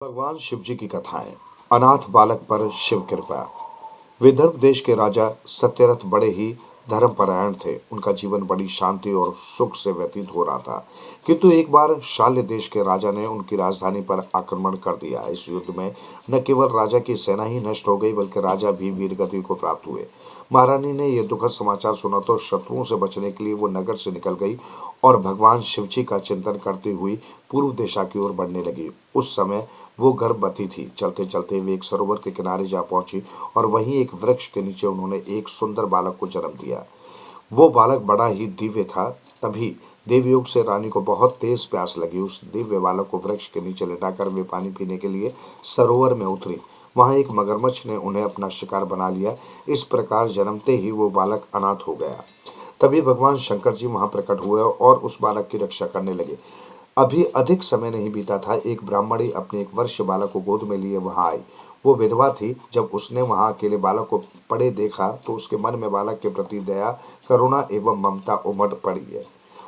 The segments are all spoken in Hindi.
भगवान शिव जी की कथाएं। अनाथ बालक पर शिव कृपा। विदर्भ देश के राजा सत्यरथ बड़े ही धर्मपरायण थे। उनका जीवन बड़ी शांति और सुख से व्यतीत हो रहा था, किंतु एक बार शाल्य देश के राजा ने उनकी राजधानी पर आक्रमण कर दिया। इस युद्ध में न केवल राजा की सेना ही नष्ट हो गई, बल्कि राजा भी वीरगति को प्राप्त हुए। महारानी ने यह दुखद समाचार सुना तो शत्रुओं से बचने के लिए वो नगर से निकल गई और भगवान शिव जी का चिंतन करती हुई पूर्व दिशा की ओर बढ़ने लगी। उस समय वो गर्भवती थी। चलते चलते वे एक सरोवर के किनारे जा पहुंची और वहीं एक वृक्ष के नीचे उन्होंने एक सुंदर बालक को जन्म दिया। वो बालक बड़ा ही दिव्य था। तभी देवयोग से रानी को बहुत तेज प्यास लगी। उस दिव्य बालक को वृक्ष के नीचे लिटाकर वे पानी पीने के लिए सरोवर में उतरी। वहां एक मगरमच्छ ने उन्हें अपना शिकार बना लिया। इस प्रकार जन्मते ही वो बालक अनाथ हो गया। तभी भगवान शंकर जी वहां प्रकट हुए और उस बालक की रक्षा करने लगे। अभी अधिक समय नहीं बीता था, एक ब्राह्मणी अपने एक वर्ष बालक को गोद में लिए वहां आई। वो विधवा थी। जब उसने वहां अकेले बालक को पड़े देखा तो उसके मन में बालक के प्रति दया, करुणा एवं ममता उमड़ पड़ी है।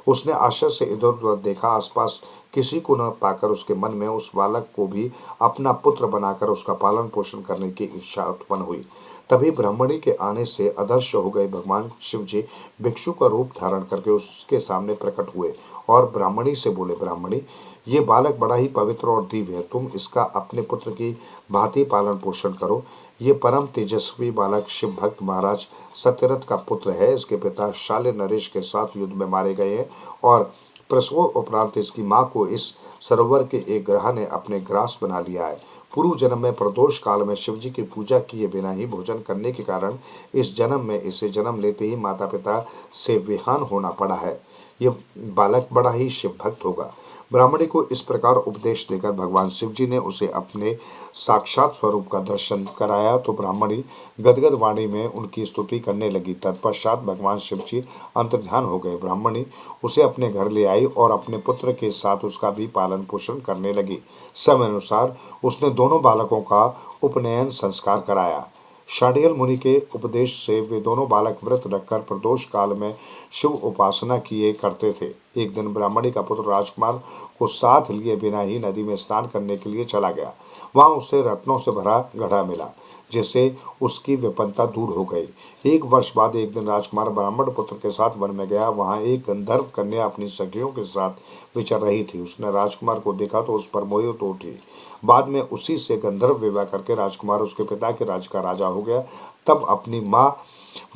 उसने आश्चर्य से इधर उधर देखा। आसपास किसी को न पाकर उसके मन में उस बालक को भी अपना पुत्र बनाकर उसका पालन पोषण करने की इच्छा उत्पन्न हुई। तभी ब्राह्मणी के आने से अदृश्य हो गए भगवान शिव जी भिक्षु का रूप धारण करके उसके सामने प्रकट हुए और ब्राह्मणी से बोले, ब्राह्मणी, ये बालक बड़ा ही पवित्र और दिव्य है। तुम इसका अपने पुत्र की भांति पालन पोषण करो। ये परम तेजस्वी बालक शिव भक्त महाराज सत्यरथ का पुत्र है। इसके पिता शाल्य नरेश के साथ युद्ध में मारे गए हैं और प्रसव उपरांत इसकी मां को इस सरोवर के एक ग्रह ने अपने ग्रास बना लिया है। पूर्व जन्म में प्रदोष काल में शिव जी की पूजा किए बिना ही भोजन करने के कारण इस जन्म में इसे जन्म लेते ही माता पिता से विहान होना पड़ा है। यह बालक बड़ा ही शिव भक्त होगा। ब्राह्मणी को इस प्रकार उपदेश देकर भगवान शिव जी ने उसे अपने साक्षात स्वरूप का दर्शन कराया तो ब्राह्मणी गदगद वाणी में उनकी स्तुति करने लगी। तत्पश्चात भगवान शिव जी अंतर्ध्यान हो गए। ब्राह्मणी उसे अपने घर ले आई और अपने पुत्र के साथ उसका भी पालन पोषण करने लगी। समय अनुसार उसने दोनों बालकों का उपनयन संस्कार कराया। शांडिल्य मुनि के उपदेश से वे दोनों बालक व्रत रखकर प्रदोष काल में शिव उपासना किए करते थे। एक दिन ब्राह्मणी का पुत्र राजकुमार को साथ लिए बिना ही नदी में स्नान करने के लिए चला गया। वहां उसे रत्नों से भरा घड़ा मिला, जिससे उसकी विपन्नता दूर हो गई। एक वर्ष बाद एक दिन राजकुमार ब्राह्मण पुत्र के साथ वन में गया। वहां एक गंधर्व कन्या अपनी सखियों के साथ विचर रही थी। उसने राजकुमार को देखा तो उस पर मोहित तो उठी। बाद में उसी से गंधर्व विवाह करके राजकुमार उसके पिता के राज्य का राजा हो गया। तब अपनी माँ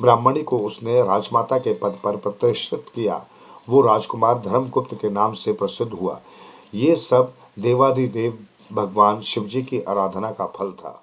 ब्राह्मणी को उसने राजमाता के पद पर प्रतिष्ठित किया। वो राजकुमार धर्मगुप्त के नाम से प्रसिद्ध हुआ। ये सब देवाधिदेव भगवान शिव जी की आराधना का फल था।